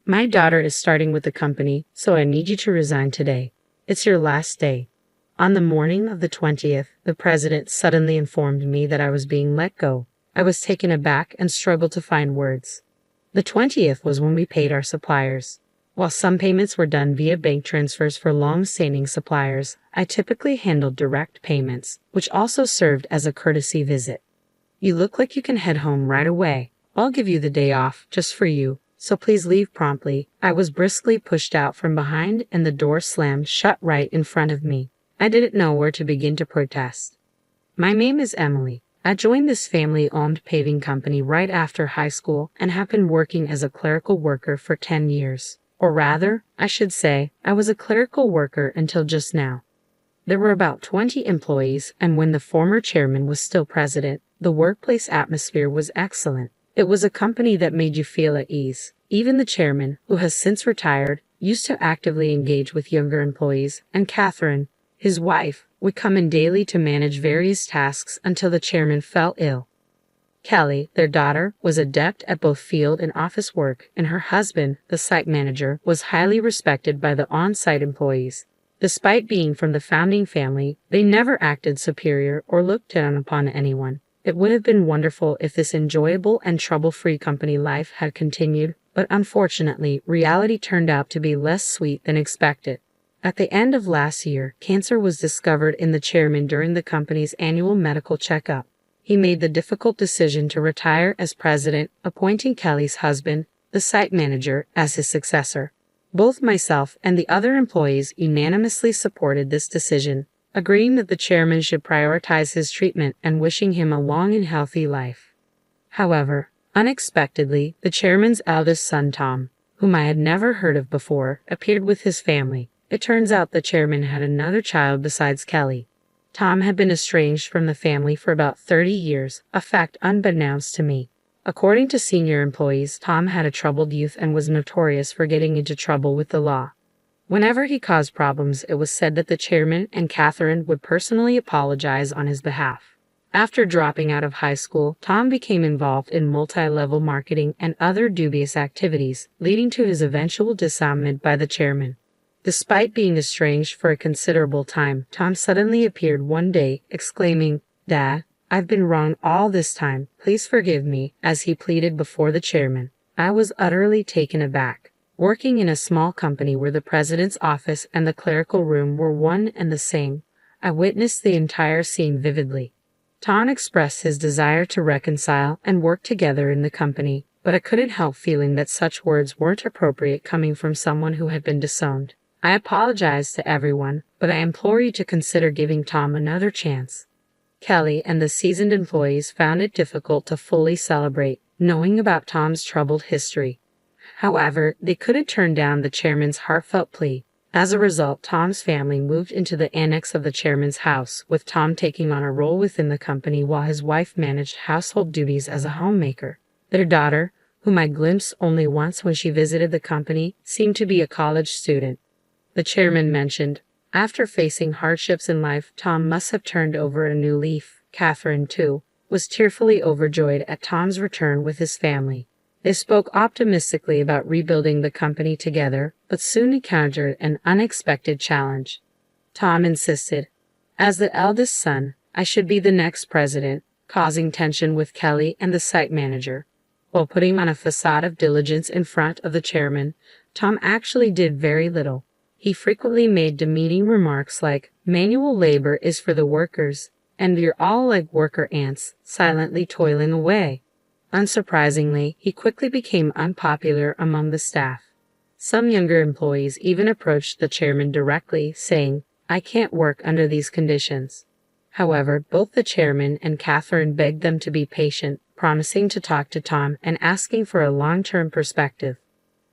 My daughter is starting with the company, so I need you to resign today. It's your last day." On the morning of the 20th, the president suddenly informed me that I was being let go. I was taken aback and struggled to find words. The 20th was when we paid our suppliers. While some payments were done via bank transfers for long-standing suppliers, I typically handled direct payments, which also served as a courtesy visit. "You look like you can head home right away. I'll give you the day off, just for you, so please leave promptly." I was briskly pushed out from behind and the door slammed shut right in front of me. I didn't know where to begin to protest. "My name is Emily. I joined this family-owned paving company right after high school and have been working as a clerical worker for 10 years. Or rather, I should say, I was a clerical worker until just now. There were about 20 employees, and when the former chairman was still president, the workplace atmosphere was excellent. It was a company that made you feel at ease. Even the chairman, who has since retired, used to actively engage with younger employees, and Catherine, his wife, would come in daily to manage various tasks until the chairman fell ill. Kelly, their daughter, was adept at both field and office work, and her husband, the site manager, was highly respected by the on-site employees. Despite being from the founding family, they never acted superior or looked down upon anyone. It would have been wonderful if this enjoyable and trouble-free company life had continued, but unfortunately, reality turned out to be less sweet than expected. At the end of last year, cancer was discovered in the chairman during the company's annual medical checkup. He made the difficult decision to retire as president, appointing Kelly's husband, the site manager, as his successor. Both myself and the other employees unanimously supported this decision, agreeing that the chairman should prioritize his treatment and wishing him a long and healthy life. However, unexpectedly, the chairman's eldest son, Tom, whom I had never heard of before, appeared with his family. It turns out the chairman had another child besides Kelly. Tom had been estranged from the family for about 30 years, a fact unbeknownst to me. According to senior employees, Tom had a troubled youth and was notorious for getting into trouble with the law. Whenever he caused problems, it was said that the chairman and Catherine would personally apologize on his behalf. After dropping out of high school, Tom became involved in multi-level marketing and other dubious activities, leading to his eventual disarmament by the chairman. Despite being estranged for a considerable time, Tom suddenly appeared one day, exclaiming, "Dad, I've been wrong all this time. Please forgive me," as he pleaded before the chairman. I was utterly taken aback. Working in a small company where the president's office and the clerical room were one and the same, I witnessed the entire scene vividly. Tom expressed his desire to reconcile and work together in the company, but I couldn't help feeling that such words weren't appropriate coming from someone who had been disowned. I apologize to everyone, but I implore you to consider giving Tom another chance. Kelly and the seasoned employees found it difficult to fully celebrate, knowing about Tom's troubled history. However, they couldn't turn down the chairman's heartfelt plea. As a result, Tom's family moved into the annex of the chairman's house, with Tom taking on a role within the company while his wife managed household duties as a homemaker. Their daughter, whom I glimpsed only once when she visited the company, seemed to be a college student. The chairman mentioned, after facing hardships in life, Tom must have turned over a new leaf. Catherine, too, was tearfully overjoyed at Tom's return with his family. They spoke optimistically about rebuilding the company together, but soon encountered an unexpected challenge. Tom insisted, as the eldest son, I should be the next president, causing tension with Kelly and the site manager. While putting on a facade of diligence in front of the chairman, Tom actually did very little. He frequently made demeaning remarks like, "Manual labor is for the workers, and you're all like worker ants, silently toiling away." Unsurprisingly, he quickly became unpopular among the staff. Some younger employees even approached the chairman directly, saying, "I can't work under these conditions." However, both the chairman and Catherine begged them to be patient, promising to talk to Tom and asking for a long-term perspective.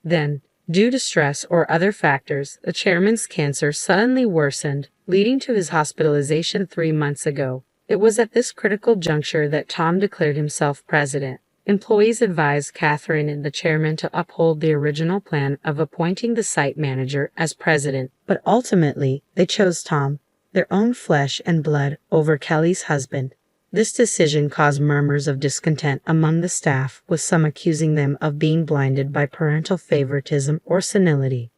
Then, due to stress or other factors, the chairman's cancer suddenly worsened, leading to his hospitalization 3 months ago. It was at this critical juncture that Tom declared himself president. Employees advised Catherine and the chairman to uphold the original plan of appointing the site manager as president, but ultimately they chose Tom, their own flesh and blood, over Kelly's husband. This decision caused murmurs of discontent among the staff, with some accusing them of being blinded by parental favoritism or senility.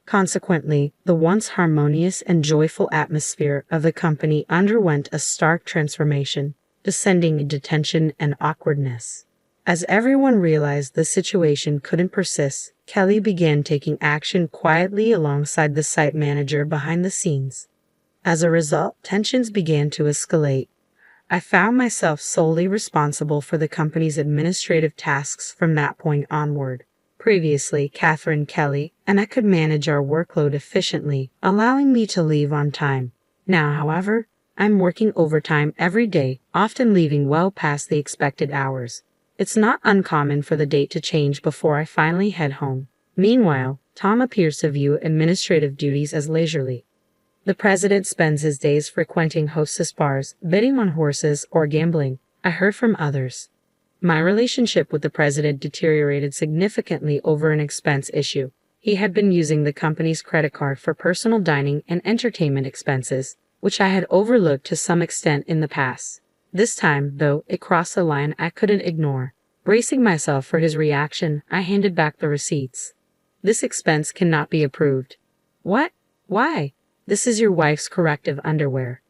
Consequently, the once harmonious and joyful atmosphere of the company underwent a stark transformation, descending into tension and awkwardness. As everyone realized the situation couldn't persist, Kelly began taking action quietly alongside the site manager behind the scenes. As a result, tensions began to escalate. I found myself solely responsible for the company's administrative tasks from that point onward. Previously, Catherine Kelly and I could manage our workload efficiently, allowing me to leave on time. Now, however, I'm working overtime every day, often leaving well past the expected hours. It's not uncommon for the date to change before I finally head home. Meanwhile, Tom appears to view administrative duties as leisurely. The president spends his days frequenting hostess bars, betting on horses, or gambling, I heard from others. My relationship with the president deteriorated significantly over an expense issue. He had been using the company's credit card for personal dining and entertainment expenses, which I had overlooked to some extent in the past. This time, though, it crossed a line I couldn't ignore. Bracing myself for his reaction, I handed back the receipts. This expense cannot be approved. What? Why? This is your wife's corrective underwear.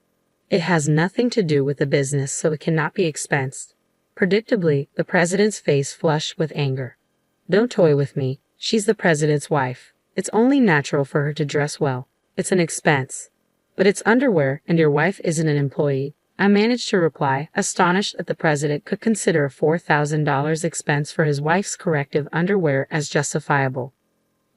It has nothing to do with the business, so it cannot be expensed. Predictably, the president's face flushed with anger. Don't toy with me. She's the president's wife. It's only natural for her to dress well. It's an expense. But it's underwear, and your wife isn't an employee. I managed to reply, astonished that the president could consider a $4,000 expense for his wife's corrective underwear as justifiable.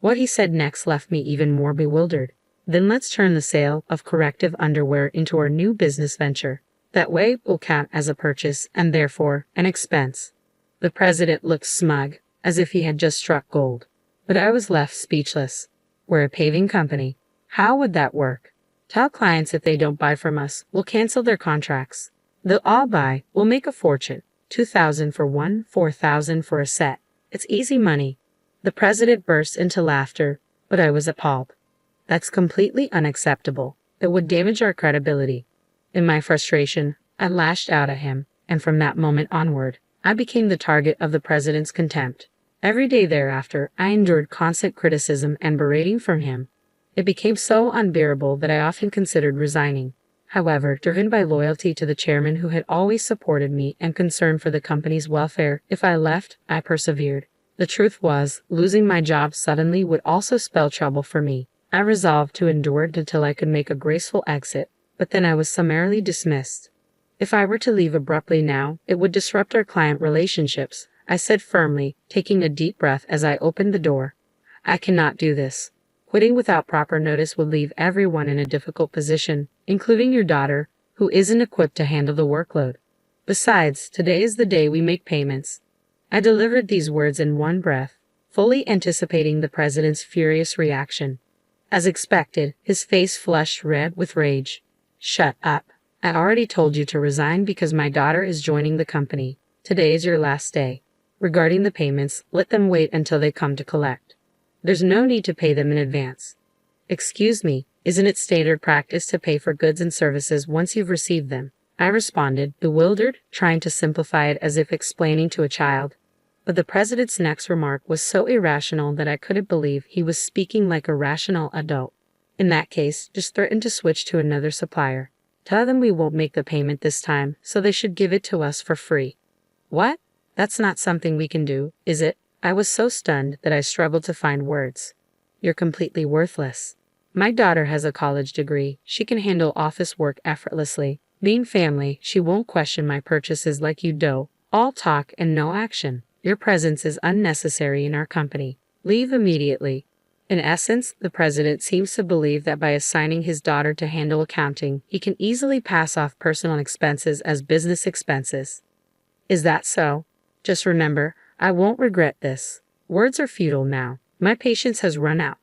What he said next left me even more bewildered. Then let's turn the sale of corrective underwear into our new business venture. That way it will count as a purchase and therefore an expense. The president looked smug, as if he had just struck gold. But I was left speechless. We're a paving company. How would that work? Tell clients if they don't buy from us, we'll cancel their contracts. They'll all buy, we'll make a fortune. $2,000 for one, $4,000 for a set. It's easy money. The president burst into laughter, but I was appalled. That's completely unacceptable. It would damage our credibility. In my frustration, I lashed out at him, and from that moment onward, I became the target of the president's contempt. Every day thereafter, I endured constant criticism and berating from him. It became so unbearable that I often considered resigning. However, driven by loyalty to the chairman who had always supported me and concern for the company's welfare, if I left, I persevered. The truth was, losing my job suddenly would also spell trouble for me. I resolved to endure it until I could make a graceful exit, but then I was summarily dismissed. If I were to leave abruptly now, it would disrupt our client relationships, I said firmly, taking a deep breath as I opened the door. I cannot do this. Quitting without proper notice would leave everyone in a difficult position, including your daughter, who isn't equipped to handle the workload. Besides, today is the day we make payments. I delivered these words in one breath, fully anticipating the president's furious reaction. As expected, his face flushed red with rage. Shut up. I already told you to resign because my daughter is joining the company. Today is your last day. Regarding the payments, let them wait until they come to collect. There's no need to pay them in advance. Excuse me, isn't it standard practice to pay for goods and services once you've received them? I responded, bewildered, trying to simplify it as if explaining to a child. But the president's next remark was so irrational that I couldn't believe he was speaking like a rational adult. In that case, just threaten to switch to another supplier. Tell them we won't make the payment this time, so they should give it to us for free. What? That's not something we can do, is it? I was so stunned that I struggled to find words. You're completely worthless. My daughter has a college degree. She can handle office work effortlessly. Being family, she won't question my purchases like you do. All talk and no action. Your presence is unnecessary in our company. Leave immediately. In essence, the president seems to believe that by assigning his daughter to handle accounting, he can easily pass off personal expenses as business expenses. Is that so? Just remember, I won't regret this. Words are futile now. My patience has run out.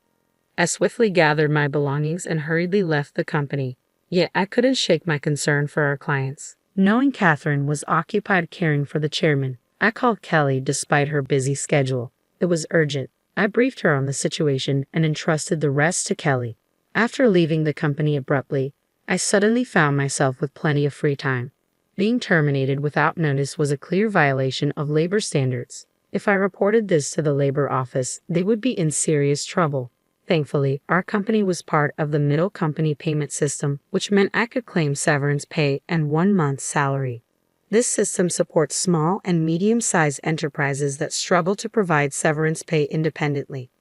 I swiftly gathered my belongings and hurriedly left the company. Yet I couldn't shake my concern for our clients. Knowing Catherine was occupied caring for the chairman, I called Kelly despite her busy schedule. It was urgent. I briefed her on the situation and entrusted the rest to Kelly. After leaving the company abruptly, I suddenly found myself with plenty of free time. Being terminated without notice was a clear violation of labor standards. If I reported this to the labor office, they would be in serious trouble. Thankfully, our company was part of the middle company payment system, which meant I could claim severance pay and 1 month's salary. This system supports small and medium-sized enterprises that struggle to provide severance pay independently.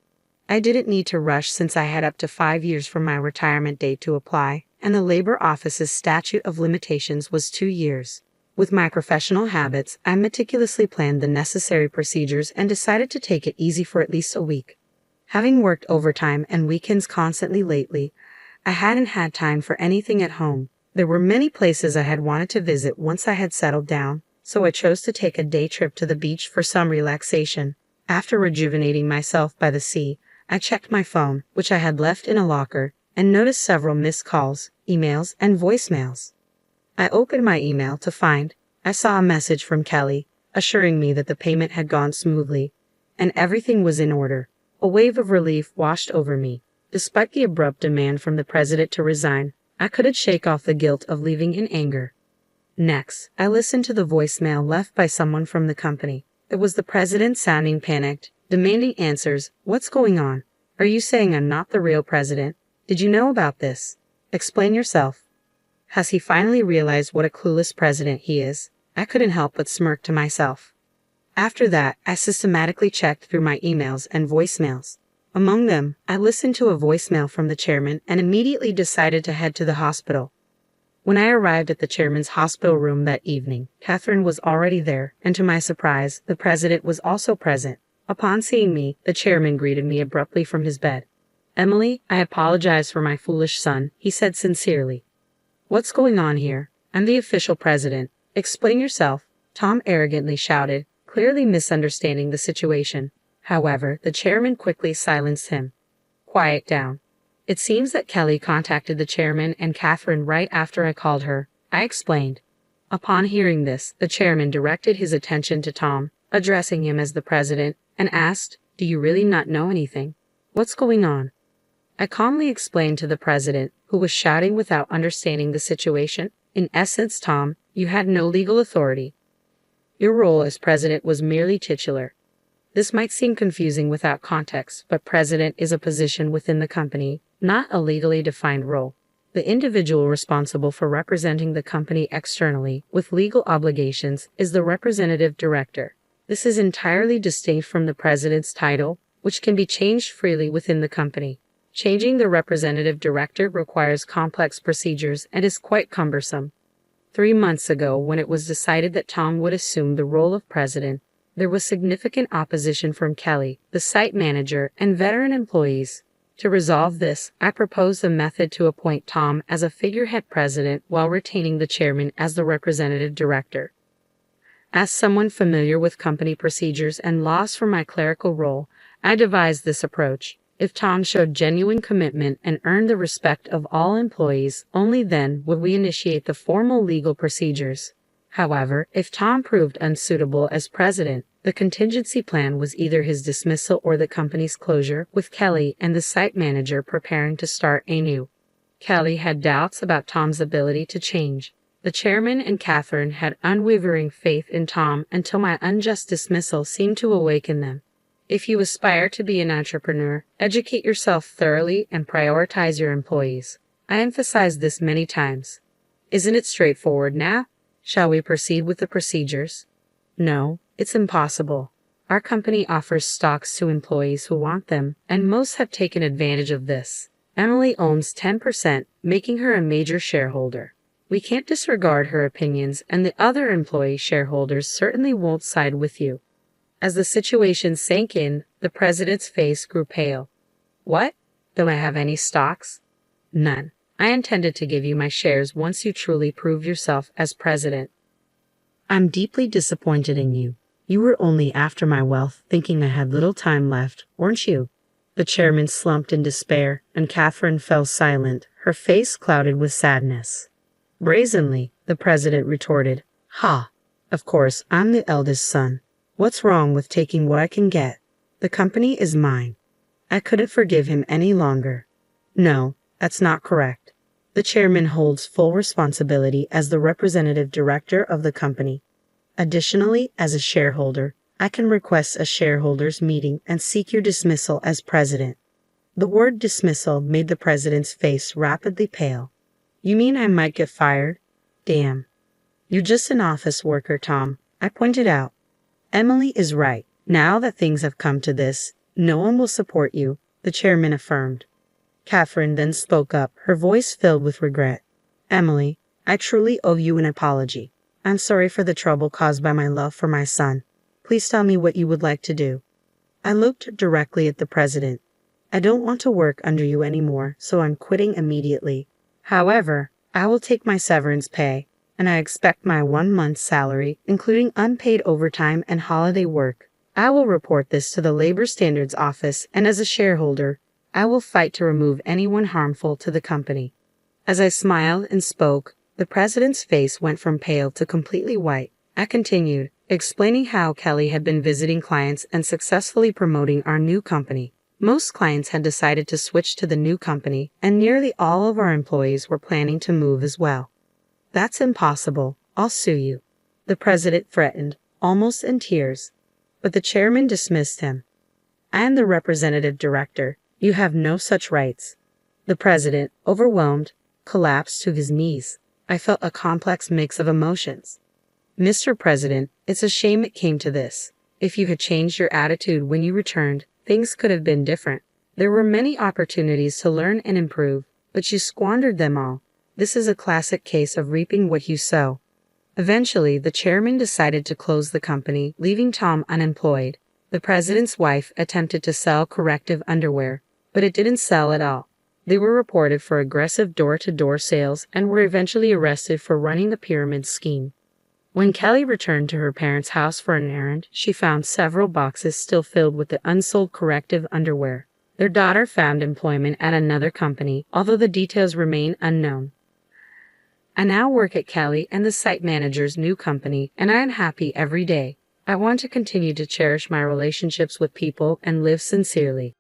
I didn't need to rush since I had up to 5 years from my retirement date to apply, and the labor office's statute of limitations was 2 years. With my professional habits, I meticulously planned the necessary procedures and decided to take it easy for at least a week. Having worked overtime and weekends constantly lately, I hadn't had time for anything at home. There were many places I had wanted to visit once I had settled down, so I chose to take a day trip to the beach for some relaxation. After rejuvenating myself by the sea, I checked my phone, which I had left in a locker, and noticed several missed calls, emails, and voicemails. I opened my email to find I saw a message from Kelly, assuring me that the payment had gone smoothly, and everything was in order. A wave of relief washed over me. Despite the abrupt demand from the president to resign, I couldn't shake off the guilt of leaving in anger. Next, I listened to the voicemail left by someone from the company. It was the president sounding panicked, demanding answers. What's going on? Are you saying I'm not the real president? Did you know about this? Explain yourself. Has he finally realized what a clueless president he is? I couldn't help but smirk to myself. After that, I systematically checked through my emails and voicemails. Among them, I listened to a voicemail from the chairman and immediately decided to head to the hospital. When I arrived at the chairman's hospital room that evening, Catherine was already there, and to my surprise, the president was also present. Upon seeing me, the chairman greeted me abruptly from his bed. "Emily, I apologize for my foolish son," he said sincerely. "What's going on here? I'm the official president. Explain yourself," Tom arrogantly shouted, clearly misunderstanding the situation. However, the chairman quickly silenced him. "Quiet down. It seems that Kelly contacted the chairman and Catherine right after I called her," I explained. Upon hearing this, the chairman directed his attention to Tom, addressing him as the president, and asked, "Do you really not know anything? What's going on?" I calmly explained to the president, who was shouting without understanding the situation. "In essence, Tom, you had no legal authority. Your role as president was merely titular. This might seem confusing without context, but president is a position within the company, not a legally defined role. The individual responsible for representing the company externally with legal obligations is the representative director. This is entirely distinct from the president's title, which can be changed freely within the company. Changing the representative director requires complex procedures and is quite cumbersome. 3 months ago, when it was decided that Tom would assume the role of president, there was significant opposition from Kelly, the site manager, and veteran employees. To resolve this, I proposed a method to appoint Tom as a figurehead president while retaining the chairman as the representative director. As someone familiar with company procedures and laws for my clerical role, I devised this approach. If Tom showed genuine commitment and earned the respect of all employees, only then would we initiate the formal legal procedures. However, if Tom proved unsuitable as president, the contingency plan was either his dismissal or the company's closure, with Kelly and the site manager preparing to start anew. Kelly had doubts about Tom's ability to change. The chairman and Catherine had unwavering faith in Tom until my unjust dismissal seemed to awaken them. If you aspire to be an entrepreneur, educate yourself thoroughly and prioritize your employees. I emphasized this many times. Isn't it straightforward now? Shall we proceed with the procedures? No, it's impossible. Our company offers stocks to employees who want them, and most have taken advantage of this. Emily owns 10%, making her a major shareholder. We can't disregard her opinions, and the other employee shareholders certainly won't side with you. As the situation sank in, the president's face grew pale. What? Do I have any stocks? None. I intended to give you my shares once you truly prove yourself as president. I'm deeply disappointed in you. You were only after my wealth, thinking I had little time left, weren't you? The chairman slumped in despair, and Catherine fell silent, her face clouded with sadness. Brazenly, the president retorted, "Ha! Of course, I'm the eldest son. What's wrong with taking what I can get? The company is mine." I couldn't forgive him any longer. No, that's not correct. The chairman holds full responsibility as the representative director of the company. Additionally, as a shareholder, I can request a shareholders meeting and seek your dismissal as president. The word dismissal made the president's face rapidly pale. You mean I might get fired? Damn. You're just an office worker, Tom, I pointed out. Emily is right. Now that things have come to this, no one will support you, the chairman affirmed. Catherine then spoke up, her voice filled with regret. Emily, I truly owe you an apology. I'm sorry for the trouble caused by my love for my son. Please tell me what you would like to do. I looked directly at the president. I don't want to work under you anymore, so I'm quitting immediately. However, I will take my severance pay, and I expect my 1 month's salary, including unpaid overtime and holiday work. I will report this to the Labor Standards Office, and as a shareholder, I will fight to remove anyone harmful to the company. As I smiled and spoke, the president's face went from pale to completely white. I continued, explaining how Kelly had been visiting clients and successfully promoting our new company. Most clients had decided to switch to the new company, and nearly all of our employees were planning to move as well. That's impossible. I'll sue you, the president threatened, almost in tears. But the chairman dismissed him. I am the representative director. You have no such rights. The president, overwhelmed, collapsed to his knees. I felt a complex mix of emotions. Mr. President, it's a shame it came to this. If you had changed your attitude when you returned, things could have been different. There were many opportunities to learn and improve, but you squandered them all. This is a classic case of reaping what you sow. Eventually, the chairman decided to close the company, leaving Tom unemployed. The president's wife attempted to sell corrective underwear, but it didn't sell at all. They were reported for aggressive door-to-door sales and were eventually arrested for running the pyramid scheme. When Kelly returned to her parents' house for an errand, she found several boxes still filled with the unsold corrective underwear. Their daughter found employment at another company, although the details remain unknown. I now work at Kelly and the site manager's new company, and I am happy every day. I want to continue to cherish my relationships with people and live sincerely.